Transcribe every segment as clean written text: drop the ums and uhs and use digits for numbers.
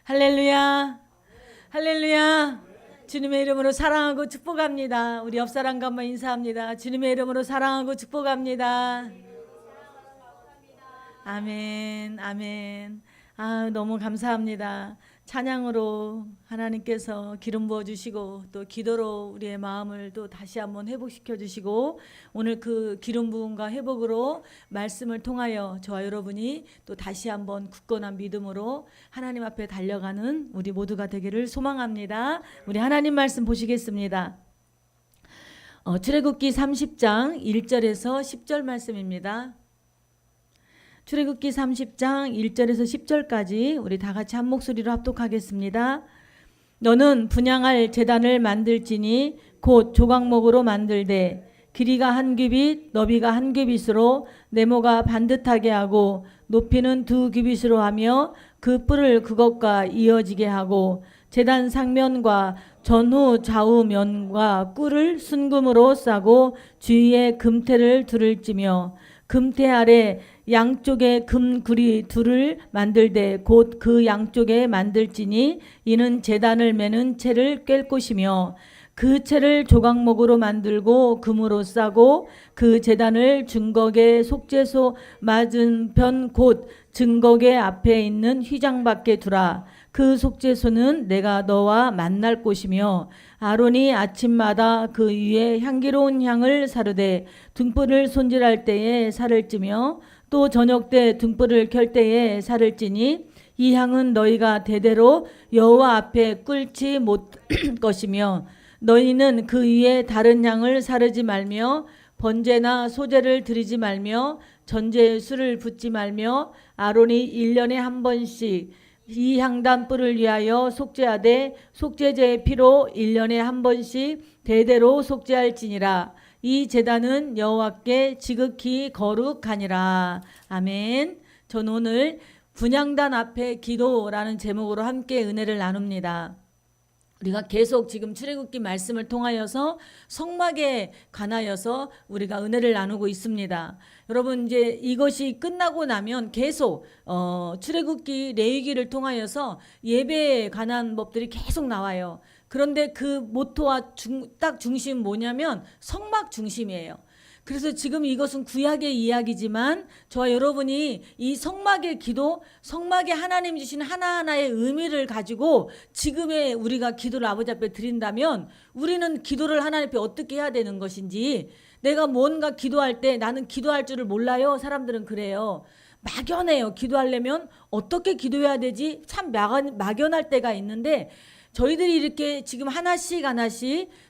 할렐루야. 할렐루야. 주님의 이름으로 사랑하고 축복합니다. 우리 옆 사람과 한번 인사합니다. 주님의 이름으로 사랑하고 축복합니다. 아멘. 아멘. 너무 감사합니다. 찬양으로 하나님께서 기름 부어 주시고 또 기도로 우리의 마음을 또 다시 한번 회복시켜 주시고 오늘 그 기름 부음과 회복으로 말씀을 통하여 저와 여러분이 또 다시 한번 굳건한 믿음으로 하나님 앞에 달려가는 우리 모두가 되기를 소망합니다. 우리 하나님 말씀 보시겠습니다. 출애굽기 30장 1절에서 10절 말씀입니다. 출애굽기 30장 1절에서 10절까지 우리 다 같이 한 목소리로 합독하겠습니다. 너는 분향할 제단을 만들지니 곧 조각목으로 만들되 길이가 한 규빗 너비가 한 규빗으로 네모가 반듯하게 하고 높이는 2규빗으로 하며 그 뿔을 그것과 이어지게 하고 제단 상면과 전후 좌우 면과 꿀을 순금으로 싸고 주위에 금태를 둘을 찌며 금태 아래 양쪽에 금구리 둘을 만들되 곧 그 양쪽에 만들지니 이는 제단을 매는 채를 꿰 것이며 그 채를 조각목으로 만들고 금으로 싸고 그 제단을 증거계 속죄소 맞은편 곧 증거계 앞에 있는 휘장 밖에 두라. 그 속죄소는 내가 너와 만날 곳이며 아론이 아침마다 그 위에 향기로운 향을 사르되 등불을 손질할 때에 살을 찌며 또 저녁 때 등불을 켤 때에 살을 찌니 이 향은 너희가 대대로 여호와 앞에 꿀지 못 것이며 너희는 그 위에 다른 향을 사르지 말며 번제나 소제를 드리지 말며 전제에 술을 붓지 말며 아론이 1년에 한 번씩 이 향단불을 위하여 속죄하되 속죄제의 피로 1년에 한 번씩 대대로 속죄할지니라. 이 제단은 여호와께 지극히 거룩하니라. 아멘. 전 오늘 분향단 앞에 기도라는 제목으로 함께 은혜를 나눕니다. 우리가 계속 지금 출애굽기 말씀을 통하여서 성막에 관하여서 우리가 은혜를 나누고 있습니다. 여러분 이제 이것이 끝나고 나면 계속 출애굽기 레위기를 통하여서 예배에 관한 법들이 계속 나와요. 그런데 그 모토와 딱 중심 뭐냐면 성막 중심이에요. 그래서 지금 이것은 구약의 이야기지만 저와 여러분이 이 성막의 기도, 성막에 하나님 주신 하나하나의 의미를 가지고 지금의 우리가 기도를 아버지 앞에 드린다면 우리는 기도를 하나님 앞에 어떻게 해야 되는 것인지, 내가 뭔가 기도할 때 나는 기도할 줄을 몰라요. 사람들은 그래요. 막연해요. 기도하려면 어떻게 기도해야 되지? 참 막연할 때가 있는데 저희들이 이렇게 지금 하나씩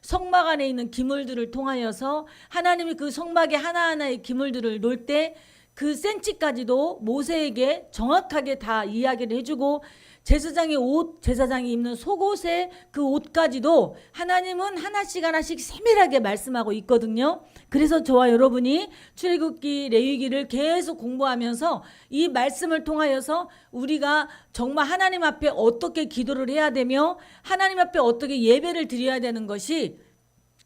성막 안에 있는 기물들을 통하여서 하나님이 그 성막의 하나하나의 기물들을 놓을 때 그 센치까지도 모세에게 정확하게 다 이야기를 해주고 제사장의 옷, 제사장이 입는 속옷의 그 옷까지도 하나님은 하나씩 세밀하게 말씀하고 있거든요. 그래서 저와 여러분이 출애굽기 레위기를 계속 공부하면서 이 말씀을 통하여서 우리가 정말 하나님 앞에 어떻게 기도를 해야 되며 하나님 앞에 어떻게 예배를 드려야 되는 것이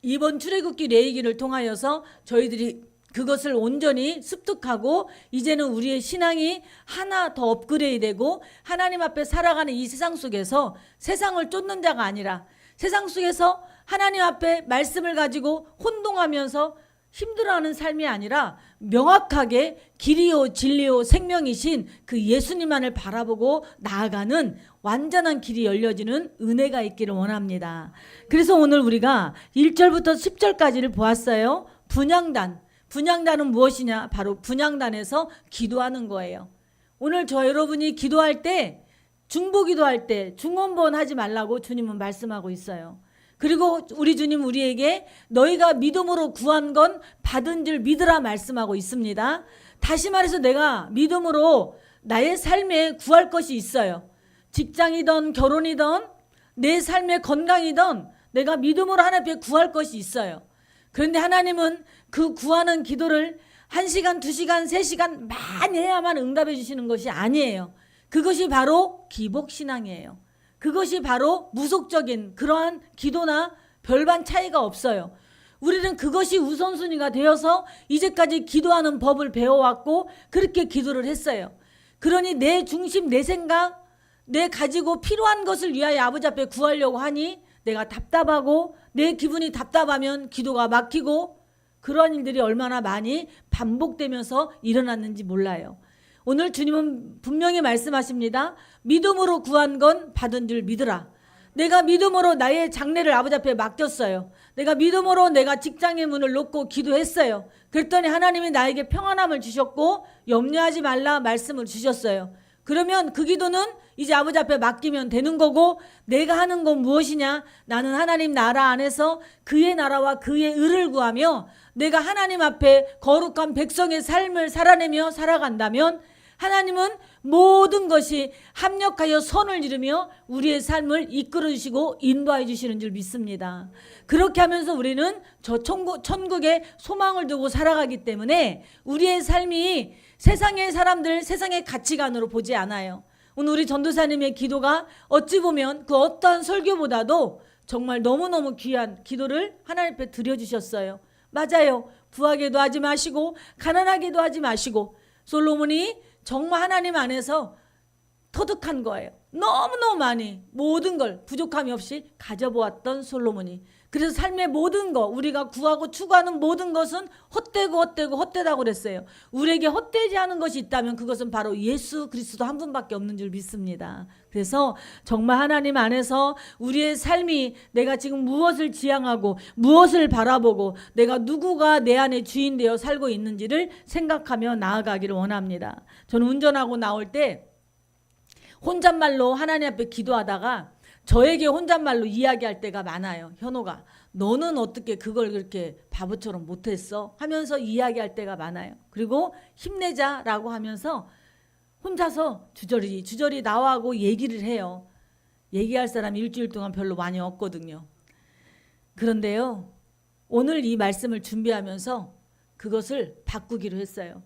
이번 출애굽기 레위기를 통하여서 저희들이 그것을 온전히 습득하고 이제는 우리의 신앙이 하나 더 업그레이드되고 하나님 앞에 살아가는 이 세상 속에서 세상을 쫓는 자가 아니라 세상 속에서 하나님 앞에 말씀을 가지고 혼동하면서 힘들어하는 삶이 아니라 명확하게 길이요 진리요 생명이신 그 예수님만을 바라보고 나아가는 완전한 길이 열려지는 은혜가 있기를 원합니다. 그래서 오늘 우리가 1절부터 10절까지를 보았어요. 분향단은 무엇이냐? 바로 분향단에서 기도하는 거예요. 오늘 저 여러분이 기도할 때 중보기도할 때 중언부언 하지 말라고 주님은 말씀하고 있어요. 그리고 우리 주님 우리에게 너희가 믿음으로 구한 건 받은 줄 믿으라 말씀하고 있습니다. 다시 말해서 내가 믿음으로 나의 삶에 구할 것이 있어요. 직장이든 결혼이든 내 삶의 건강이든 내가 믿음으로 하나님 앞에 구할 것이 있어요. 그런데 하나님은 그 구하는 기도를 1시간, 2시간, 3시간 많이 해야만 응답해 주시는 것이 아니에요. 그것이 바로 기복신앙이에요. 그것이 바로 무속적인 그러한 기도나 별반 차이가 없어요. 우리는 그것이 우선순위가 되어서 이제까지 기도하는 법을 배워왔고 그렇게 기도를 했어요. 그러니 내 중심, 내 생각, 내 가지고 필요한 것을 위하여 아버지 앞에 구하려고 하니 내가 답답하고 내 기분이 답답하면 기도가 막히고 그러한 일들이 얼마나 많이 반복되면서 일어났는지 몰라요. 오늘 주님은 분명히 말씀하십니다. 믿음으로 구한 건 받은 줄 믿으라. 내가 믿음으로 나의 장래를 아버지 앞에 맡겼어요. 내가 믿음으로 내가 직장의 문을 놓고 기도했어요. 그랬더니 하나님이 나에게 평안함을 주셨고 염려하지 말라 말씀을 주셨어요. 그러면 그 기도는 이제 아버지 앞에 맡기면 되는 거고, 내가 하는 건 무엇이냐? 나는 하나님 나라 안에서 그의 나라와 그의 의를 구하며 내가 하나님 앞에 거룩한 백성의 삶을 살아내며 살아간다면 하나님은 모든 것이 합력하여 선을 이루며 우리의 삶을 이끌어 주시고 인도해 주시는 줄 믿습니다. 그렇게 하면서 우리는 저 천국에 소망을 두고 살아가기 때문에 우리의 삶이 세상의 사람들, 세상의 가치관으로 보지 않아요. 오늘 우리 전도사님의 기도가 어찌 보면 그 어떠한 설교보다도 정말 너무너무 귀한 기도를 하나님 앞에 드려주셨어요. 맞아요. 부하게도 하지 마시고 가난하게도 하지 마시고, 솔로몬이 정말 하나님 안에서 터득한 거예요. 너무너무 많이 모든 걸 부족함이 없이 가져보았던 솔로몬이. 그래서 삶의 모든 거, 우리가 구하고 추구하는 모든 것은 헛되다고 그랬어요. 우리에게 헛되지 않은 것이 있다면 그것은 바로 예수 그리스도 한 분밖에 없는 줄 믿습니다. 그래서 정말 하나님 안에서 우리의 삶이 내가 지금 무엇을 지향하고 무엇을 바라보고 내가 누구가 내 안에 주인 되어 살고 있는지를 생각하며 나아가기를 원합니다. 저는 운전하고 나올 때 혼잣말로 하나님 앞에 기도하다가 저에게 혼잣말로 이야기할 때가 많아요. 현호가 너는 어떻게 그걸 그렇게 바보처럼 못했어? 하면서 이야기할 때가 많아요. 그리고 힘내자라고 하면서 혼자서 주저리 나와하고 얘기를 해요. 얘기할 사람이 일주일 동안 별로 많이 없거든요. 그런데요, 오늘 이 말씀을 준비하면서 그것을 바꾸기로 했어요.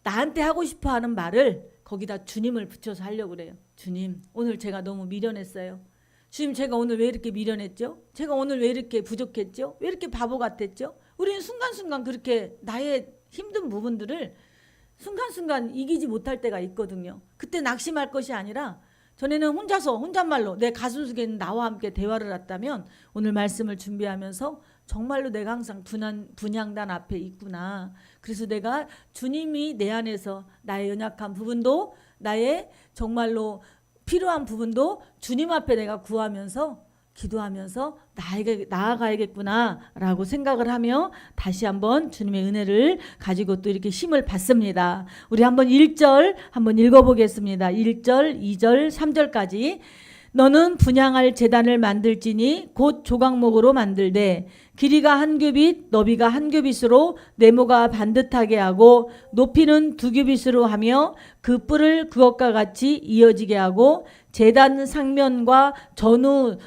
나한테 하고 싶어 하는 말을 거기다 주님을 붙여서 하려고 그래요. 주님, 오늘 제가 너무 미련했어요. 주님, 제가 오늘 왜 이렇게 미련했죠? 제가 오늘 왜 이렇게 부족했죠? 왜 이렇게 바보 같았죠? 우리는 순간순간 그렇게 나의 힘든 부분들을 순간순간 이기지 못할 때가 있거든요. 그때 낙심할 것이 아니라 전에는 혼잣말로 내 가슴속에 있는 나와 함께 대화를 했다면 오늘 말씀을 준비하면서 정말로 내가 항상 분향단 앞에 있구나. 그래서 내가 주님이 내 안에서 나의 연약한 부분도 나의 정말로 필요한 부분도 주님 앞에 내가 구하면서 기도하면서 나에게 나아가야겠구나라고 생각을 하며 다시 한번 주님의 은혜를 가지고 또 이렇게 힘을 받습니다. 우리 한번 1절 한번 읽어보겠습니다. 1절, 2절, 3절까지. 너는 분향할 제단을 만들지니 곧 조각목으로 만들되 길이가 한 규빗 너비가 한 규빗으로 네모가 반듯하게 하고 높이는 2규빗으로 하며 그 뿔을 그것과 같이 이어지게 하고 제단 상면과 전후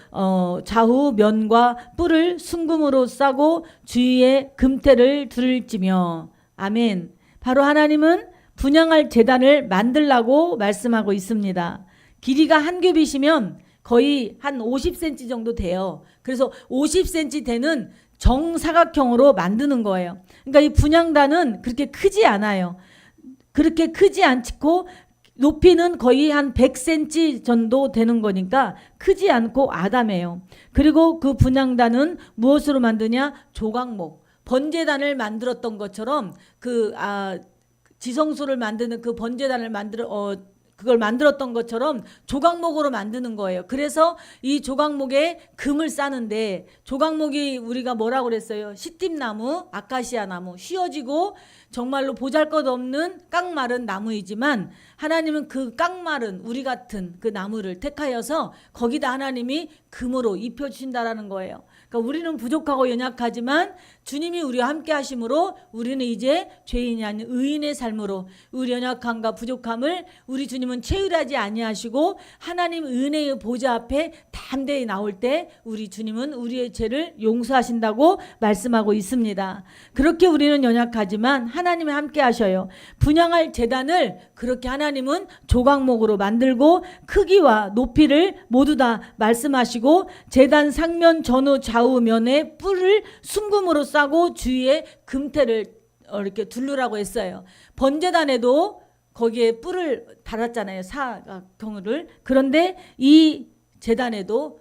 좌우 면과 뿔을 순금으로 싸고 주위에 금태를 둘을지며. 아멘. 바로 하나님은 분향할 제단을 만들라고 말씀하고 있습니다. 길이가 한 규빗이면 거의 한 50cm 정도 돼요. 그래서 50cm 되는 정사각형으로 만드는 거예요. 그러니까 이 분향단은 그렇게 크지 않아요. 그렇게 크지 않고 높이는 거의 한 100cm 정도 되는 거니까 크지 않고 아담해요. 그리고 그 분향단은 무엇으로 만드냐? 조각목. 번제단을 만들었던 것처럼 지성소를 만드는 그 번제단을 그걸 만들었던 것처럼 조각목으로 만드는 거예요. 그래서 이 조각목에 금을 싸는데, 조각목이 우리가 뭐라고 그랬어요? 시띠나무, 아카시아 나무, 휘어지고 정말로 보잘것없는 깡마른 나무이지만 하나님은 그 깡마른 우리 같은 그 나무를 택하여서 거기다 하나님이 금으로 입혀주신다라는 거예요. 그러니까 우리는 부족하고 연약하지만 주님이 우리와 함께 하심으로 우리는 이제 죄인이 아닌 의인의 삶으로 우리 연약함과 부족함을 우리 주님은 체휼하지 아니하시고 하나님 은혜의 보좌 앞에 담대히 나올 때 우리 주님은 우리의 죄를 용서하신다고 말씀하고 있습니다. 그렇게 우리는 연약하지만 하나님이 함께 하셔요. 분향할 제단을 그렇게 하나님은 조각목으로 만들고 크기와 높이를 모두 다 말씀하시고 제단 상면 전후 좌우 면에 뿔을 순금으로 싸고 주위에 금태를 이렇게 둘르라고 했어요. 번제단에도 거기에 뿔을 달았잖아요. 사각형을. 그런데 이 제단에도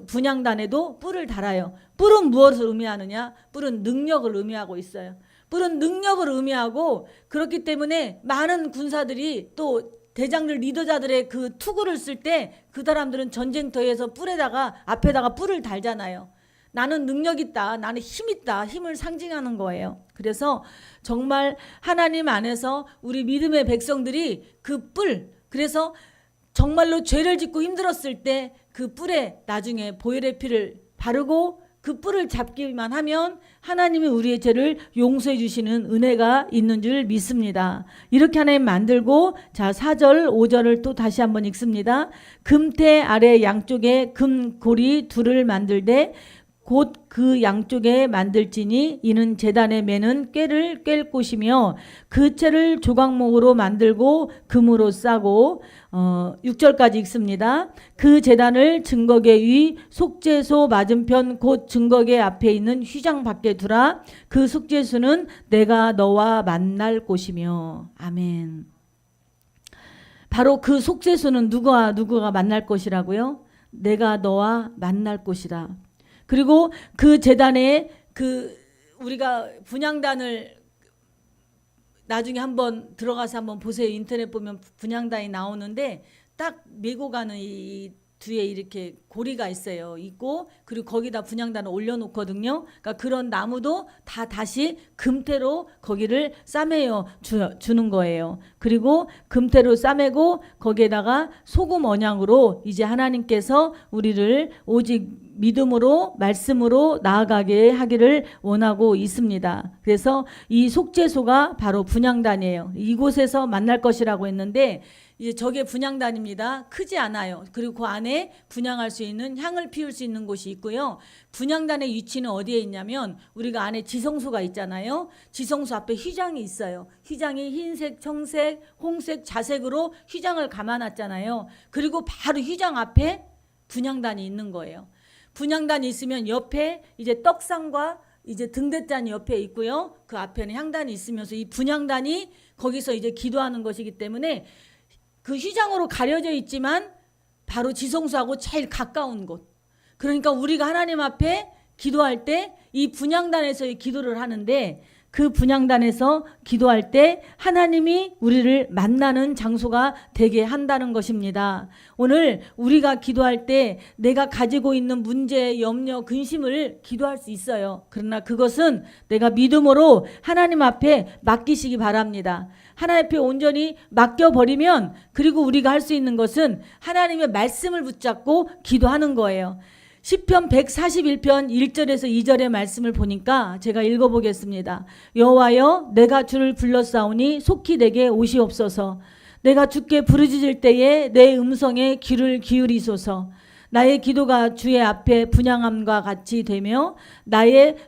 분향단에도 뿔을 달아요. 뿔은 무엇을 의미하느냐? 뿔은 능력을 의미하고 있어요. 뿔은 능력을 의미하고, 그렇기 때문에 많은 군사들이 또 대장들 리더자들의 그 투구를 쓸 때 그 사람들은 전쟁터에서 앞에다가 뿔을 달잖아요. 나는 능력 있다, 나는 힘 있다, 힘을 상징하는 거예요. 그래서 정말 하나님 안에서 우리 믿음의 백성들이 그 뿔, 그래서 정말로 죄를 짓고 힘들었을 때 그 뿔에 나중에 보혈의 피를 바르고 그 뿔을 잡기만 하면 하나님이 우리의 죄를 용서해 주시는 은혜가 있는 줄 믿습니다. 이렇게 하나님 만들고, 자 4절 5절을 또 다시 한번 읽습니다. 금태 아래 양쪽에 금고리 둘을 만들되 곧 그 양쪽에 만들지니 이는 제단에 매는 꾀를 꿰 곳이며 그 채를 조각목으로 만들고 금으로 싸고 6절까지 읽습니다. 그 제단을 증거계 위 속죄소 맞은편 곧 증거계 앞에 있는 휘장 밖에 두라. 그 속죄소는 내가 너와 만날 곳이며. 아멘. 바로 그 속죄소는 누가 만날 것이라고요? 내가 너와 만날 곳이다. 그리고 그 제단에 우리가 분향단을 나중에 한번 들어가서 한번 보세요. 인터넷 보면 분향단이 나오는데 딱 메고 가는 이 뒤에 이렇게 고리가 있고 그리고 거기다 분향단을 올려놓거든요. 그러니까 그런 나무도 다시 금태로 거기를 싸매어 주는 거예요. 그리고 금태로 싸매고 거기에다가 소금 언양으로 이제 하나님께서 우리를 오직 믿음으로 말씀으로 나아가게 하기를 원하고 있습니다. 그래서 이 속죄소가 바로 분향단이에요. 이곳에서 만날 것이라고 했는데 이제 저게 분향단입니다. 크지 않아요. 그리고 그 안에 분향할 수 있는, 향을 피울 수 있는 곳이 있고요. 분향단의 위치는 어디에 있냐면 우리가 안에 지성소가 있잖아요. 지성소 앞에 휘장이 있어요. 휘장이 흰색, 청색, 홍색, 자색으로 휘장을 감아놨잖아요. 그리고 바로 휘장 앞에 분향단이 있는 거예요. 분향단이 있으면 옆에 이제 떡상과 이제 등대잔이 옆에 있고요. 그 앞에는 향단이 있으면서 이 분향단이 거기서 이제 기도하는 것이기 때문에 그 휘장으로 가려져 있지만 바로 지성소하고 제일 가까운 곳. 그러니까 우리가 하나님 앞에 기도할 때 이 분향단에서의 기도를 하는데 그 분향단에서 기도할 때 하나님이 우리를 만나는 장소가 되게 한다는 것입니다. 오늘 우리가 기도할 때 내가 가지고 있는 문제, 염려, 근심을 기도할 수 있어요. 그러나 그것은 내가 믿음으로 하나님 앞에 맡기시기 바랍니다. 하나님 앞에 온전히 맡겨버리면, 그리고 우리가 할 수 있는 것은 하나님의 말씀을 붙잡고 기도하는 거예요. 시편 141편 1절에서 2절의 말씀을 보니까 제가 읽어보겠습니다. 여호와여, 내가 주를 불렀사오니 속히 내게 오시옵소서. 내가 주께 부르짖을 때에 내 음성에 귀를 기울이소서. 나의 기도가 주의 앞에 분향함과 같이 되며 나의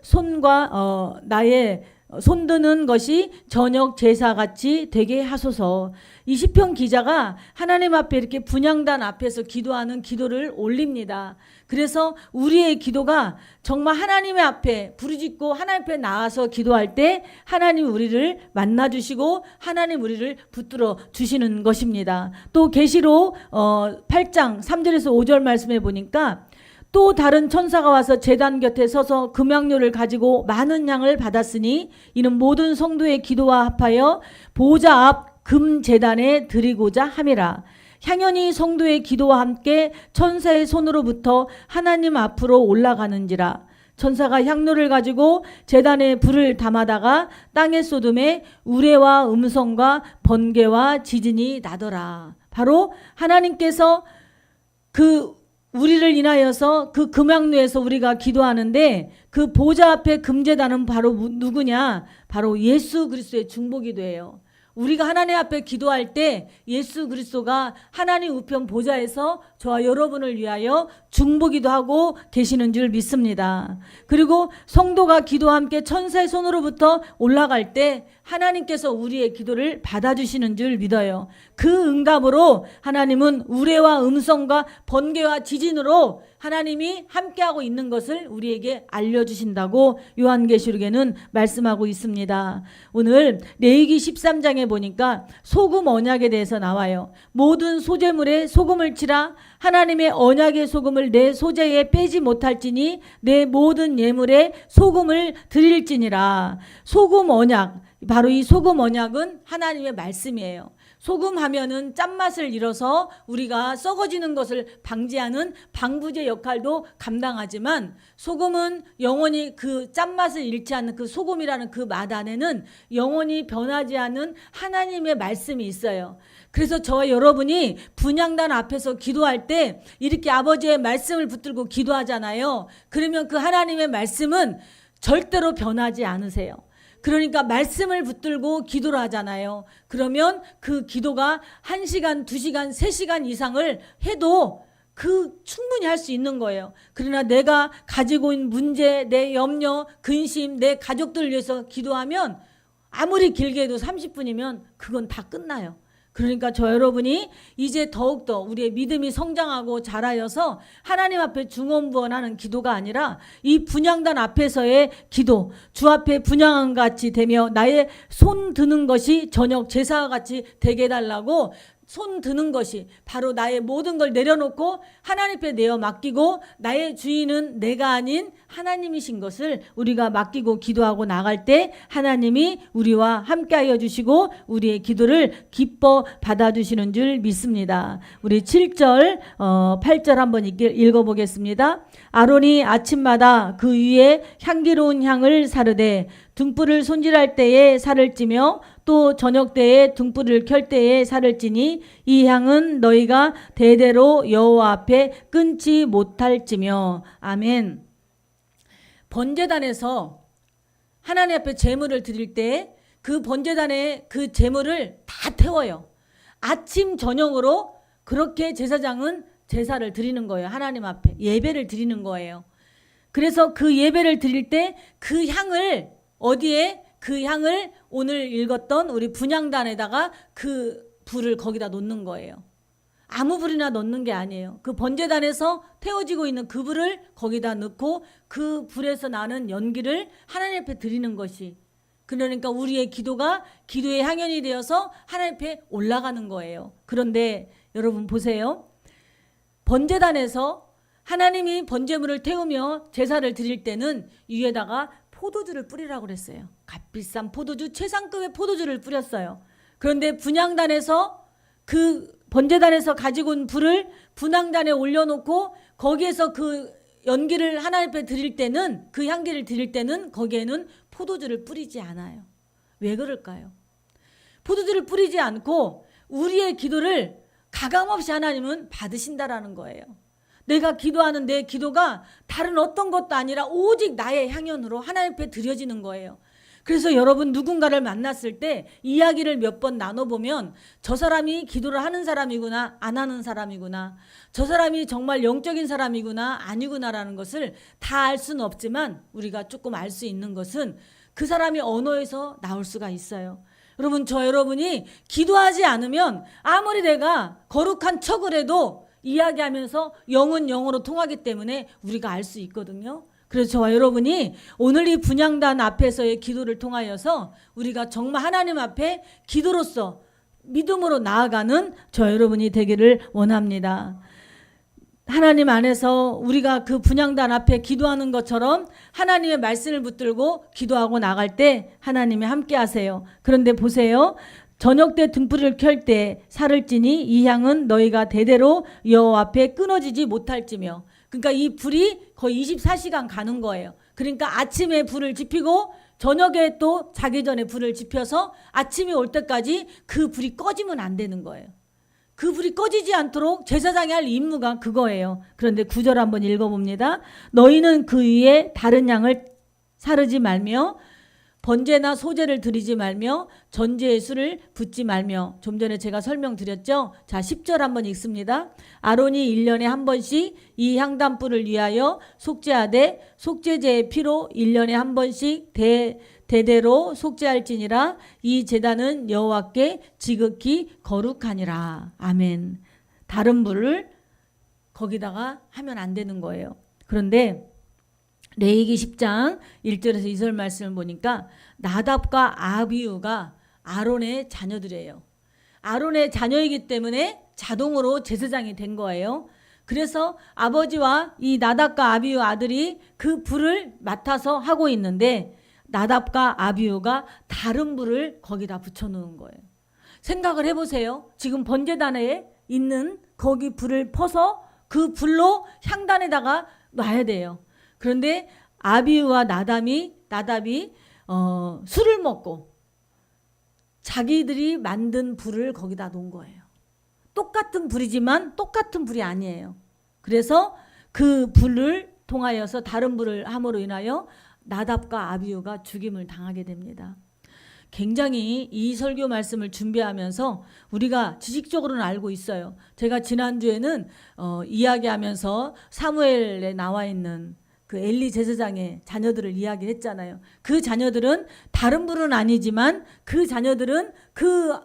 손드는 것이 저녁 제사같이 되게 하소서. 이 시편 기자가 하나님 앞에 이렇게 분향단 앞에서 기도하는 기도를 올립니다. 그래서 우리의 기도가 정말 하나님의 앞에 부르짖고 하나님 앞에 나와서 기도할 때 하나님 우리를 만나주시고 하나님 우리를 붙들어 주시는 것입니다. 또 계시록 8장 3절에서 5절 말씀해 보니까 또 다른 천사가 와서 제단 곁에 서서 금향료를 가지고 많은 양을 받았으니 이는 모든 성도의 기도와 합하여 보좌 앞 금 제단에 드리고자 함이라. 향연이 성도의 기도와 함께 천사의 손으로부터 하나님 앞으로 올라가는지라. 천사가 향료를 가지고 제단에 불을 담아다가 땅에 쏟음에 우레와 음성과 번개와 지진이 나더라. 바로 하나님께서 우리를 인하여서 그 금향료에서 우리가 기도하는데 그 보좌 앞에 금제단은 바로 누구냐? 바로 예수 그리스도의 중보기도예요. 우리가 하나님 앞에 기도할 때 예수 그리스도가 하나님 우편 보좌에서 저와 여러분을 위하여 중보기도 하고 계시는 줄 믿습니다. 그리고 성도가 기도와 함께 천사의 손으로부터 올라갈 때 하나님께서 우리의 기도를 받아주시는 줄 믿어요. 그 응답으로 하나님은 우레와 음성과 번개와 지진으로 하나님이 함께하고 있는 것을 우리에게 알려주신다고 요한계시록에는 말씀하고 있습니다. 오늘 레위기 13장에 보니까 소금 언약에 대해서 나와요. 모든 소재물에 소금을 치라. 하나님의 언약의 소금을 내 소재에 빼지 못할지니 내 모든 예물에 소금을 드릴지니라. 소금 언약, 바로 이 소금 언약은 하나님의 말씀이에요. 소금 하면은 짠맛을 잃어서 우리가 썩어지는 것을 방지하는 방부제 역할도 감당하지만, 소금은 영원히 그 짠맛을 잃지 않는 그 소금이라는 그 맛 안에는 영원히 변하지 않는 하나님의 말씀이 있어요. 그래서 저와 여러분이 분향단 앞에서 기도할 때 이렇게 아버지의 말씀을 붙들고 기도하잖아요. 그러면 그 하나님의 말씀은 절대로 변하지 않으세요. 그러니까 말씀을 붙들고 기도를 하잖아요. 그러면 그 기도가 1시간, 2시간, 3시간 이상을 해도 충분히 할 수 있는 거예요. 그러나 내가 가지고 있는 문제, 내 염려, 근심, 내 가족들을 위해서 기도하면 아무리 길게 해도 30분이면 그건 다 끝나요. 그러니까 저 여러분이 이제 더욱더 우리의 믿음이 성장하고 자라여서 하나님 앞에 중언부언하는 기도가 아니라 이 분향단 앞에서의 기도, 주 앞에 분향한 같이 되며 나의 손 드는 것이 저녁 제사와 같이 되게 해달라고, 손 드는 것이 바로 나의 모든 걸 내려놓고 하나님 앞에 내어 맡기고 나의 주인은 내가 아닌 하나님이신 것을 우리가 맡기고 기도하고 나갈 때 하나님이 우리와 함께하여 주시고 우리의 기도를 기뻐 받아주시는 줄 믿습니다. 우리 7절 8절 한번 읽어보겠습니다. 아론이 아침마다 그 위에 향기로운 향을 사르되 등불을 손질할 때에 살을 찌며 또 저녁 때에 등불을 켤 때에 살을 찌니 이 향은 너희가 대대로 여호와 앞에 끊지 못할지며. 아멘. 번제단에서 하나님 앞에 제물을 드릴 때 그 번제단에 그 제물을 다 태워요. 아침 저녁으로 그렇게 제사장은 제사를 드리는 거예요. 하나님 앞에 예배를 드리는 거예요. 그래서 그 예배를 드릴 때 그 향을 어디에, 그 향을 오늘 읽었던 우리 분향단에다가 그 불을 거기다 놓는 거예요. 아무 불이나 넣는 게 아니에요. 그 번제단에서 태워지고 있는 그 불을 거기다 넣고 그 불에서 나는 연기를 하나님 앞에 드리는 것이, 그러니까 우리의 기도가 기도의 향연이 되어서 하나님 앞에 올라가는 거예요. 그런데 여러분 보세요. 번제단에서 하나님이 번제물을 태우며 제사를 드릴 때는 위에다가 포도주를 뿌리라고 그랬어요. 값비싼 포도주, 최상급의 포도주를 뿌렸어요. 그런데 분향단에서 그 번제단에서 가지고 온 불을 분향단에 올려놓고 거기에서 그 연기를 하나님 앞에 드릴 때는, 그 향기를 드릴 때는 거기에는 포도주를 뿌리지 않아요. 왜 그럴까요? 포도주를 뿌리지 않고 우리의 기도를 가감없이 하나님은 받으신다라는 거예요. 내가 기도하는 내 기도가 다른 어떤 것도 아니라 오직 나의 향연으로 하나님 앞에 드려지는 거예요. 그래서 여러분 누군가를 만났을 때 이야기를 몇 번 나눠보면 저 사람이 기도를 하는 사람이구나, 안 하는 사람이구나, 저 사람이 정말 영적인 사람이구나, 아니구나라는 것을 다 알 수는 없지만 우리가 조금 알 수 있는 것은 그 사람이 언어에서 나올 수가 있어요. 여러분, 여러분이 기도하지 않으면 아무리 내가 거룩한 척을 해도 이야기하면서 영은 영으로 통하기 때문에 우리가 알 수 있거든요. 그래서 저와 여러분이 오늘 이 분향단 앞에서의 기도를 통하여서 우리가 정말 하나님 앞에 기도로서 믿음으로 나아가는 저 여러분이 되기를 원합니다. 하나님 안에서 우리가 그 분향단 앞에 기도하는 것처럼 하나님의 말씀을 붙들고 기도하고 나갈 때 하나님이 함께 하세요. 그런데 보세요. 저녁 때 등불을 켤 때 살을 찌니 이 향은 너희가 대대로 여호와 앞에 끊어지지 못할지며. 그러니까 이 불이 거의 24시간 가는 거예요. 그러니까 아침에 불을 지피고 저녁에 또 자기 전에 불을 지펴서 아침이 올 때까지 그 불이 꺼지면 안 되는 거예요. 그 불이 꺼지지 않도록 제사장이 할 임무가 그거예요. 그런데 9절 한번 읽어봅니다. 너희는 그 위에 다른 양을 사르지 말며 번제나 소제를 드리지 말며 전제의 술을 붓지 말며. 좀 전에 제가 설명드렸죠. 자, 10절 한번 읽습니다. 아론이 1년에 한 번씩 이 향단불을 위하여 속죄하되 속죄제의 피로 1년에 한 번씩 대대로 속죄할지니라. 이 제단은 여호와께 지극히 거룩하니라. 아멘. 다른 불을 거기다가 하면 안 되는 거예요. 그런데 레위기 10장 1절에서 2절 말씀을 보니까 나답과 아비후가 아론의 자녀들이에요. 아론의 자녀이기 때문에 자동으로 제사장이 된 거예요. 그래서 아버지와 이 나답과 아비후 아들이 그 불을 맡아서 하고 있는데 나답과 아비후가 다른 불을 거기다 붙여놓은 거예요. 생각을 해보세요. 지금 번제단에 있는 거기 불을 퍼서 그 불로 향단에다가 놔야 돼요. 그런데 아비후와 나답이 술을 먹고 자기들이 만든 불을 거기다 놓은 거예요. 똑같은 불이지만 똑같은 불이 아니에요. 그래서 그 불을 통하여서 다른 불을 함으로 인하여 나답과 아비후가 죽임을 당하게 됩니다. 굉장히 이 설교 말씀을 준비하면서 우리가 지식적으로는 알고 있어요. 제가 지난주에는 이야기하면서 사무엘에 나와 있는 그 엘리 제사장의 자녀들을 이야기했잖아요. 그 자녀들은 다른 불은 아니지만 그 자녀들은 그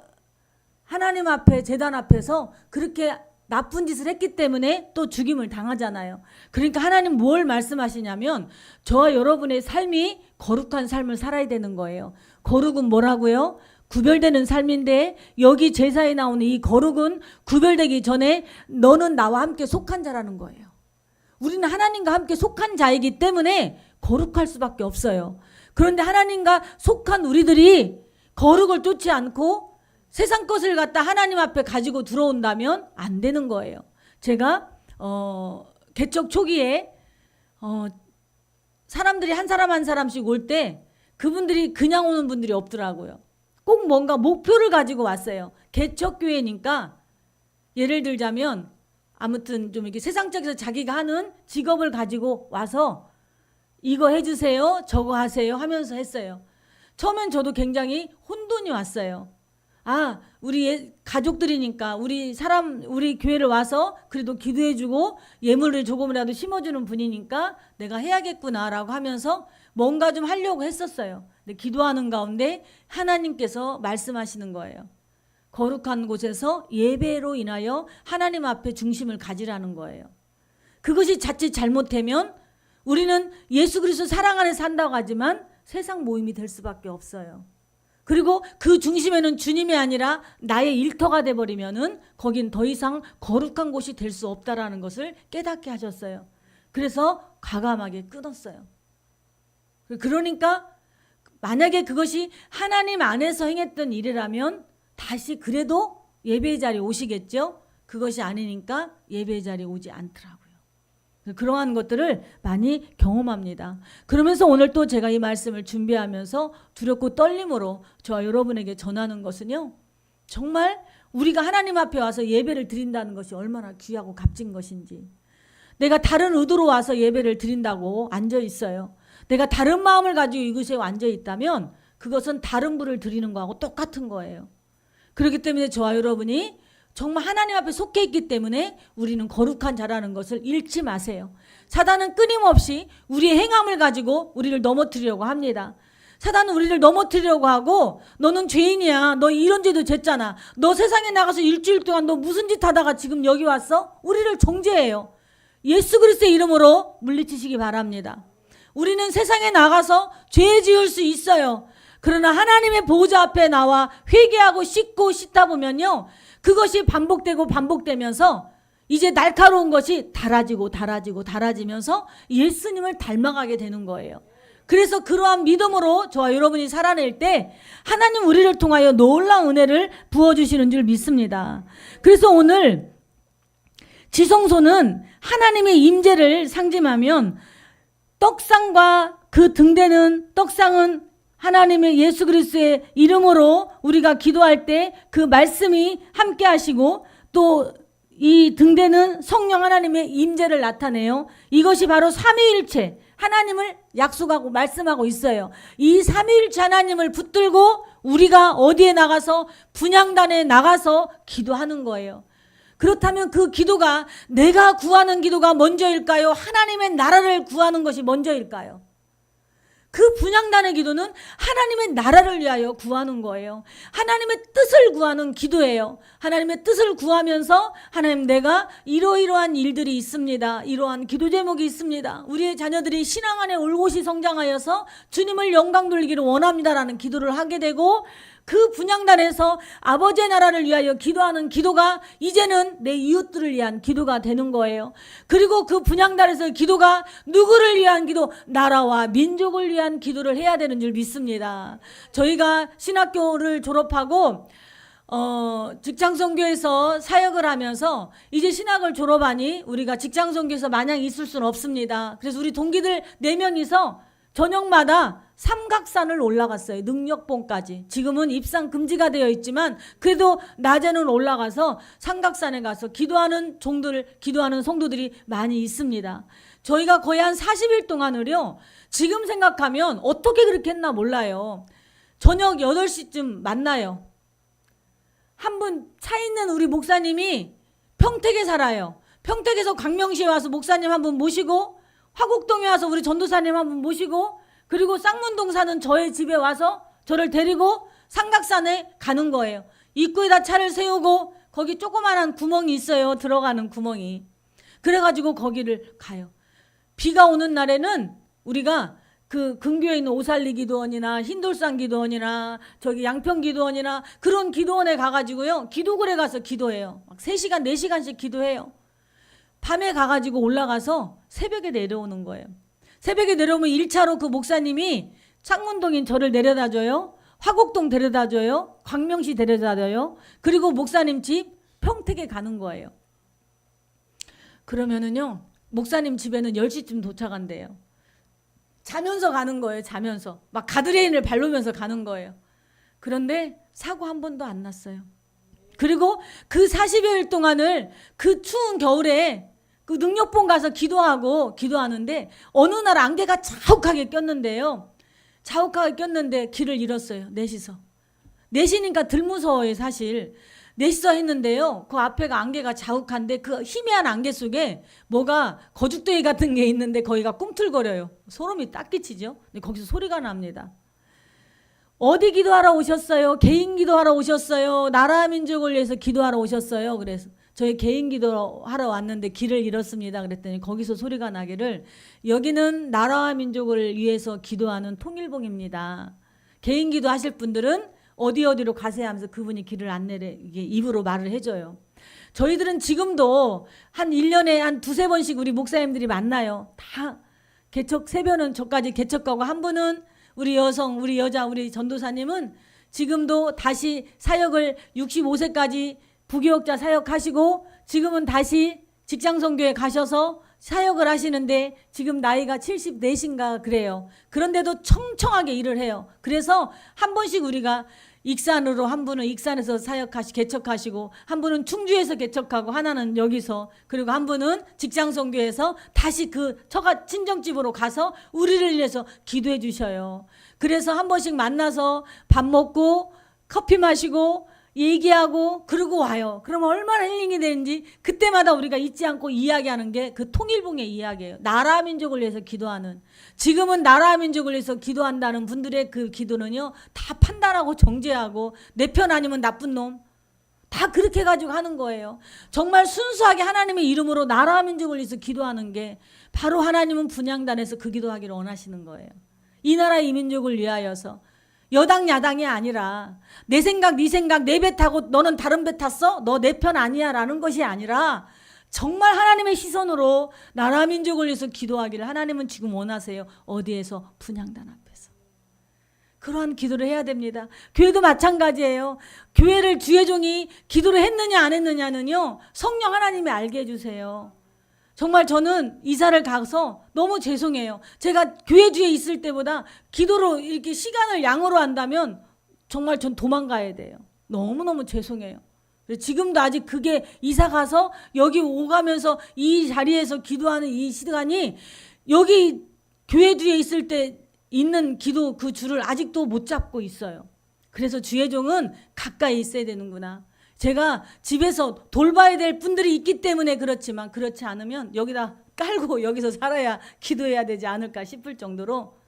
하나님 앞에 제단 앞에서 그렇게 나쁜 짓을 했기 때문에 또 죽임을 당하잖아요. 그러니까 하나님 뭘 말씀하시냐면 저와 여러분의 삶이 거룩한 삶을 살아야 되는 거예요. 거룩은 뭐라고요? 구별되는 삶인데 여기 제사에 나오는 이 거룩은 구별되기 전에 너는 나와 함께 속한 자라는 거예요. 우리는 하나님과 함께 속한 자이기 때문에 거룩할 수밖에 없어요. 그런데 하나님과 속한 우리들이 거룩을 쫓지 않고 세상 것을 갖다 하나님 앞에 가지고 들어온다면 안 되는 거예요. 제가 개척 초기에 사람들이 한 사람 한 사람씩 올 때 그분들이 그냥 오는 분들이 없더라고요. 꼭 뭔가 목표를 가지고 왔어요. 개척교회니까 예를 들자면 아무튼 좀 이렇게 세상적에서 자기가 하는 직업을 가지고 와서 이거 해주세요, 저거 하세요 하면서 했어요. 처음엔 저도 굉장히 혼돈이 왔어요. 아, 우리 가족들이니까 우리 교회를 와서 그래도 기도해주고 예물을 조금이라도 심어주는 분이니까 내가 해야겠구나라고 하면서 뭔가 좀 하려고 했었어요. 근데 기도하는 가운데 하나님께서 말씀하시는 거예요. 거룩한 곳에서 예배로 인하여 하나님 앞에 중심을 가지라는 거예요. 그것이 자칫 잘못되면 우리는 예수 그리스도 사랑 안에 산다고 하지만 세상 모임이 될 수밖에 없어요. 그리고 그 중심에는 주님이 아니라 나의 일터가 돼버리면은 거긴 더 이상 거룩한 곳이 될 수 없다라는 것을 깨닫게 하셨어요. 그래서 과감하게 끊었어요. 그러니까 만약에 그것이 하나님 안에서 행했던 일이라면 다시 그래도 예배의 자리에 오시겠죠. 그것이 아니니까 예배의 자리에 오지 않더라고요. 그러한 것들을 많이 경험합니다. 그러면서 오늘 또 제가 이 말씀을 준비하면서 두렵고 떨림으로 저와 여러분에게 전하는 것은요, 정말 우리가 하나님 앞에 와서 예배를 드린다는 것이 얼마나 귀하고 값진 것인지. 내가 다른 의도로 와서 예배를 드린다고 앉아 있어요. 내가 다른 마음을 가지고 이곳에 앉아 있다면 그것은 다른 불을 드리는 거하고 똑같은 거예요. 그렇기 때문에 저와 여러분이 정말 하나님 앞에 속해 있기 때문에 우리는 거룩한 자라는 것을 잃지 마세요. 사단은 끊임없이 우리의 행함을 가지고 우리를 넘어뜨리려고 합니다. 사단은 우리를 넘어뜨리려고 하고 너는 죄인이야. 너 이런 죄도 졌잖아. 너 세상에 나가서 일주일 동안 너 무슨 짓 하다가 지금 여기 왔어? 우리를 정죄해요. 예수 그리스도의 이름으로 물리치시기 바랍니다. 우리는 세상에 나가서 죄 지을 수 있어요. 그러나 하나님의 보호자 앞에 나와 회개하고 씻다 보면요, 그것이 반복되면서 이제 날카로운 것이 달아지면서 예수님을 닮아가게 되는 거예요. 그래서 그러한 믿음으로 저와 여러분이 살아낼 때 하나님 우리를 통하여 놀라운 은혜를 부어주시는 줄 믿습니다. 그래서 오늘 지성소는 하나님의 임재를 상징하면 떡상과 그 등대는 떡상은 하나님의 예수 그리스도의 이름으로 우리가 기도할 때 그 말씀이 함께 하시고 또 이 등대는 성령 하나님의 임재를 나타내요. 이것이 바로 삼위일체 하나님을 약속하고 말씀하고 있어요. 이 삼위일체 하나님을 붙들고 우리가 어디에 나가서 분향단에 나가서 기도하는 거예요. 그렇다면 그 기도가 내가 구하는 기도가 먼저일까요? 하나님의 나라를 구하는 것이 먼저일까요? 그 분향단의 기도는 하나님의 나라를 위하여 구하는 거예요. 하나님의 뜻을 구하는 기도예요. 하나님의 뜻을 구하면서 하나님 내가 이러이러한 일들이 있습니다. 이러한 기도 제목이 있습니다. 우리의 자녀들이 신앙 안에 올곧이 성장하여서 주님을 영광 돌리기를 원합니다라는 기도를 하게 되고 그 분향단에서 아버지의 나라를 위하여 기도하는 기도가 이제는 내 이웃들을 위한 기도가 되는 거예요. 그리고 그 분향단에서 기도가 누구를 위한 기도? 나라와 민족을 위한 기도를 해야 되는 줄 믿습니다. 저희가 신학교를 졸업하고 직장선교에서 사역을 하면서 이제 신학을 졸업하니 우리가 직장선교에서 마냥 있을 수는 없습니다. 그래서 우리 동기들 4명이서 저녁마다 삼각산을 올라갔어요. 능력봉까지. 지금은 입상 금지가 되어 있지만 그래도 낮에는 올라가서 삼각산에 가서 기도하는 성도들이 많이 있습니다. 저희가 거의 한 40일 동안을요. 지금 생각하면 어떻게 그렇게 했나 몰라요. 저녁 8시쯤 만나요. 한 분 차 있는 우리 목사님이 평택에 살아요. 평택에서 광명시에 와서 목사님 한 분 모시고 화곡동에 와서 우리 전도사님 한 분 모시고 그리고 쌍문동 사는 저의 집에 와서 저를 데리고 삼각산에 가는 거예요. 입구에다 차를 세우고 거기 조그마한 구멍이 있어요. 들어가는 구멍이. 그래가지고 거기를 가요. 비가 오는 날에는 우리가 그 근교에 있는 오살리 기도원이나 흰돌산 기도원이나 저기 양평 기도원이나 그런 기도원에 가가지고요. 기도굴에 가서 기도해요. 막 3시간, 4시간씩 기도해요. 밤에 가가지고 올라가서 새벽에 내려오는 거예요. 새벽에 내려오면 1차로 그 목사님이 창문동인 저를 내려다줘요. 화곡동 데려다줘요. 광명시 데려다줘요. 그리고 목사님 집 평택에 가는 거예요. 그러면은요. 목사님 집에는 10시쯤 도착한대요. 자면서 가는 거예요. 자면서. 막 가드레인을 밟으면서 가는 거예요. 그런데 사고 한 번도 안 났어요. 그리고 그 40여일 동안을 그 추운 겨울에 그 능력봉 가서 기도하는데 어느 날 안개가 자욱하게 꼈는데요. 자욱하게 꼈는데 길을 잃었어요. 넷이서. 넷이니까 덜 무서워요. 사실. 넷이서 했는데요. 그 앞에가 안개가 자욱한데 그 희미한 안개 속에 뭐가 거죽대기 같은 게 있는데 거기가 꿈틀거려요. 소름이 딱 끼치죠. 근데 거기서 소리가 납니다. 어디 기도하러 오셨어요? 개인 기도하러 오셨어요? 나라 민족을 위해서 기도하러 오셨어요? 그래서 저희 개인 기도하러 왔는데 길을 잃었습니다. 그랬더니 거기서 소리가 나기를 여기는 나라와 민족을 위해서 기도하는 통일봉입니다. 개인 기도 하실 분들은 어디로 가세요 하면서 그분이 길을 안내를 입으로 말을 해줘요. 저희들은 지금도 한 1년에 한 2-3번씩 우리 목사님들이 만나요. 다 세변은 저까지 개척하고 한 분은 우리 여성, 우리 여자, 우리 전도사님은 지금도 다시 사역을 65세까지 부교역자 사역하시고 지금은 다시 직장선교에 가셔서 사역을 하시는데 지금 나이가 74인가 그래요. 그런데도 청청하게 일을 해요. 그래서 한 번씩 우리가 익산으로 한 분은 익산에서 개척하시고 한 분은 충주에서 개척하고 하나는 여기서 그리고 한 분은 직장선교에서 다시 그 처가 친정집으로 가서 우리를 위해서 기도해 주셔요. 그래서 한 번씩 만나서 밥 먹고 커피 마시고 얘기하고 그러고 와요. 그럼 얼마나 힐링이 되는지 그때마다 우리가 잊지 않고 이야기하는 게 그 통일봉의 이야기예요. 나라 민족을 위해서 기도하는. 지금은 나라 민족을 위해서 기도한다는 분들의 그 기도는요. 다 판단하고 정죄하고 내 편 아니면 나쁜 놈. 다 그렇게 해가지고 하는 거예요. 정말 순수하게 하나님의 이름으로 나라 민족을 위해서 기도하는 게 바로 하나님은 분향단에서 그 기도하기를 원하시는 거예요. 이 나라 이 민족을 위하여서. 여당 야당이 아니라 내 생각 네 생각 내 배 타고 너는 다른 배 탔어? 너 내 편 아니야 라는 것이 아니라 정말 하나님의 시선으로 나라 민족을 위해서 기도하기를 하나님은 지금 원하세요. 어디에서? 분향단 앞에서. 그러한 기도를 해야 됩니다. 교회도 마찬가지예요. 교회를 주의 종이 기도를 했느냐 안 했느냐는요. 성령 하나님이 알게 해주세요. 정말 저는 이사를 가서 너무 죄송해요. 제가 교회 주에 있을 때보다 기도로 이렇게 시간을 양으로 한다면 정말 전 도망가야 돼요. 너무너무 죄송해요. 지금도 아직 그게 이사 가서 여기 오가면서 이 자리에서 기도하는 이 시간이 여기 교회 뒤에 있을 때 있는 기도 그 줄을 아직도 못 잡고 있어요. 그래서 주의 종은 가까이 있어야 되는구나. 제가 집에서 돌봐야 될 분들이 있기 때문에 그렇지만 그렇지 않으면 여기다 깔고 여기서 살아야 기도해야 되지 않을까 싶을 정도로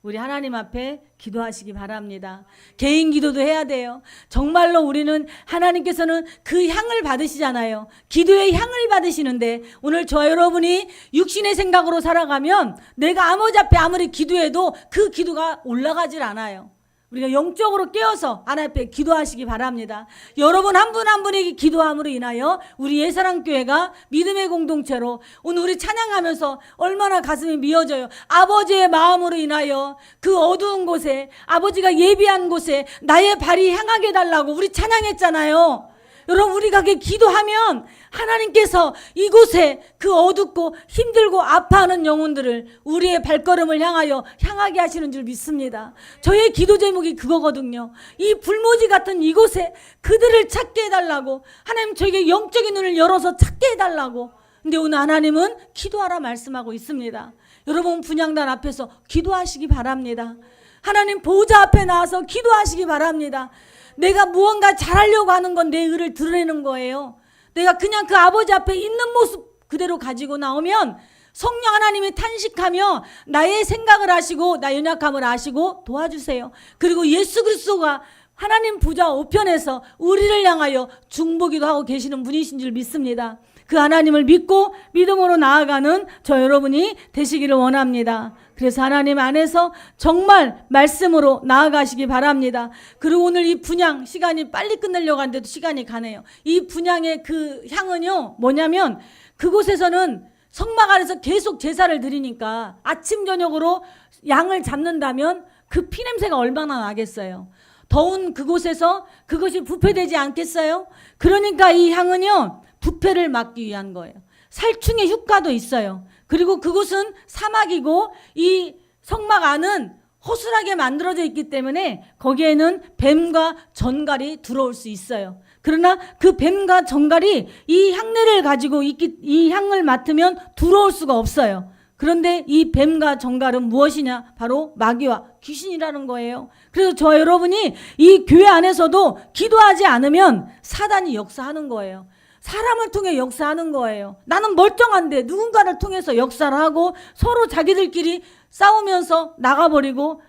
우리 하나님 앞에 기도하시기 바랍니다. 개인 기도도 해야 돼요. 정말로 우리는 하나님께서는 그 향을 받으시잖아요. 기도의 향을 받으시는데 오늘 저와 여러분이 육신의 생각으로 살아가면 내가 아버지 앞에 아무리 기도해도 그 기도가 올라가질 않아요. 우리가 영적으로 깨어서 하나님 앞에 기도하시기 바랍니다. 여러분 한 분 한 분에게 기도함으로 인하여 우리 예사랑교회가 믿음의 공동체로 오늘 우리 찬양하면서 얼마나 가슴이 미어져요. 아버지의 마음으로 인하여 그 어두운 곳에 아버지가 예비한 곳에 나의 발이 향하게 해달라고 우리 찬양했잖아요. 여러분 우리가 기도하면 하나님께서 이곳에 그 어둡고 힘들고 아파하는 영혼들을 우리의 발걸음을 향하게 하시는 줄 믿습니다. 저의 기도 제목이 그거거든요. 이 불모지 같은 이곳에 그들을 찾게 해달라고 하나님 저에게 영적인 눈을 열어서 찾게 해달라고. 근데 오늘 하나님은 기도하라 말씀하고 있습니다. 여러분 분향단 앞에서 기도하시기 바랍니다. 하나님 보좌 앞에 나와서 기도하시기 바랍니다. 내가 무언가 잘하려고 하는 건 내 의를 드러내는 거예요. 내가 그냥 그 아버지 앞에 있는 모습 그대로 가지고 나오면 성령 하나님이 탄식하며 나의 생각을 아시고 나 연약함을 아시고 도와주세요. 그리고 예수 그리스도가 하나님 보좌 우편에서 우리를 향하여 중보기도 하고 계시는 분이신 줄 믿습니다. 그 하나님을 믿고 믿음으로 나아가는 저 여러분이 되시기를 원합니다. 그래서 하나님 안에서 정말 말씀으로 나아가시기 바랍니다. 그리고 오늘 이 분향 시간이 빨리 끝내려고 하는데도 시간이 가네요. 이 분향의 그 향은요 뭐냐면 그곳에서는 성막 안에서 계속 제사를 드리니까 아침 저녁으로 양을 잡는다면 그 피냄새가 얼마나 나겠어요. 더운 그곳에서 그것이 부패되지 않겠어요? 그러니까 이 향은요 부패를 막기 위한 거예요. 살충의 효과도 있어요. 그리고 그곳은 사막이고 이 성막 안은 허술하게 만들어져 있기 때문에 거기에는 뱀과 전갈이 들어올 수 있어요. 그러나 그 뱀과 전갈이 이 향내를 가지고 이 향을 맡으면 들어올 수가 없어요. 그런데 이 뱀과 전갈은 무엇이냐? 바로 마귀와 귀신이라는 거예요. 그래서 저 여러분이 이 교회 안에서도 기도하지 않으면 사단이 역사하는 거예요. 사람을 통해 역사하는 거예요. 나는 멀쩡한데 누군가를 통해서 역사를 하고 서로 자기들끼리 싸우면서 나가버리고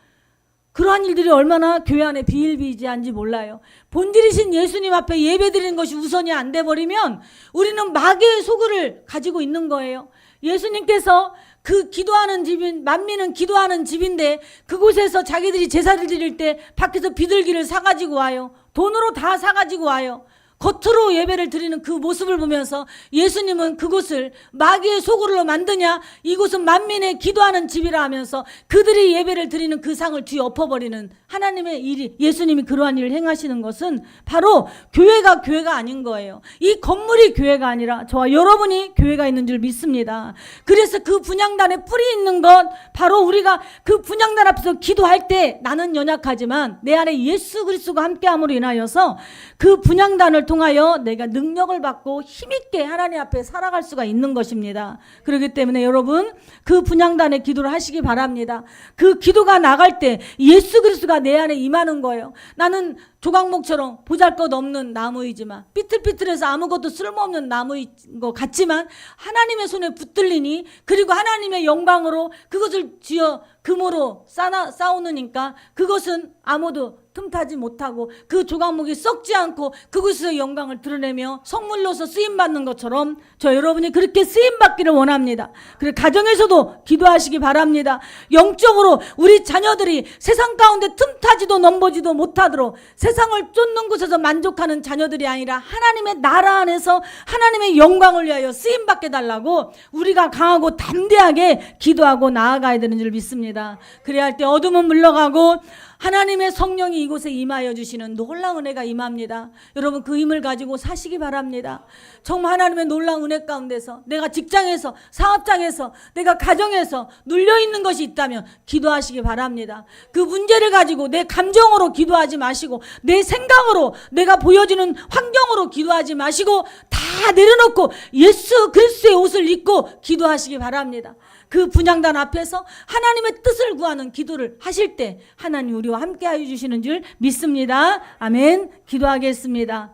그러한 일들이 얼마나 교회 안에 비일비재한지 몰라요. 본질이신 예수님 앞에 예배드리는 것이 우선이 안 돼버리면 우리는 마귀의 소굴을 가지고 있는 거예요. 예수님께서 그 기도하는 집인 만민은 기도하는 집인데 그곳에서 자기들이 제사를 드릴 때 밖에서 비둘기를 사가지고 와요. 돈으로 다 사가지고 와요. 겉으로 예배를 드리는 그 모습을 보면서 예수님은 그곳을 마귀의 소굴로 만드냐 이곳은 만민의 기도하는 집이라 하면서 그들이 예배를 드리는 그 상을 뒤에 엎어버리는 하나님의 일이 예수님이 그러한 일을 행하시는 것은 바로 교회가 아닌 거예요. 이 건물이 교회가 아니라 저와 여러분이 교회가 있는 줄 믿습니다. 그래서 그 분향단에 뿌리 있는 것 바로 우리가 그 분향단 앞에서 기도할 때 나는 연약하지만 내 안에 예수 그리스도가 함께함으로 인하여서 그 분향단을 통하여 내가 능력을 받고 힘있게 하나님 앞에 살아갈 수가 있는 것입니다. 그렇기 때문에 여러분 그 분향단의 기도를 하시기 바랍니다. 그 기도가 나갈 때 예수 그리스도가 내 안에 임하는 거예요. 나는 조각목처럼 보잘것없는 나무이지만 삐뚤삐뚤해서 아무것도 쓸모없는 나무인 것 같지만 하나님의 손에 붙들리니 그리고 하나님의 영광으로 그것을 쥐어 금으로 쌓으니까 그것은 아무도 틈타지 못하고 그 조각목이 썩지 않고 그곳에서 영광을 드러내며 성물로서 쓰임받는 것처럼 저 여러분이 그렇게 쓰임받기를 원합니다. 그리고 가정에서도 기도하시기 바랍니다. 영적으로 우리 자녀들이 세상 가운데 틈타지도 넘보지도 못하도록 세상을 쫓는 곳에서 만족하는 자녀들이 아니라 하나님의 나라 안에서 하나님의 영광을 위하여 쓰임받게 달라고 우리가 강하고 담대하게 기도하고 나아가야 되는 줄 믿습니다. 그래야 할 때 어둠은 물러가고 하나님의 성령이 이곳에 임하여 주시는 놀라운 은혜가 임합니다. 여러분 그 힘을 가지고 사시기 바랍니다. 정말 하나님의 놀라운 은혜 가운데서 내가 직장에서 사업장에서 내가 가정에서 눌려있는 것이 있다면 기도하시기 바랍니다. 그 문제를 가지고 내 감정으로 기도하지 마시고 내 생각으로 내가 보여지는 환경으로 기도하지 마시고 다 다 내려놓고 예수 그리스도의 옷을 입고 기도하시기 바랍니다. 그 분향단 앞에서 하나님의 뜻을 구하는 기도를 하실 때 하나님 우리와 함께하여 주시는 줄 믿습니다. 아멘. 기도하겠습니다.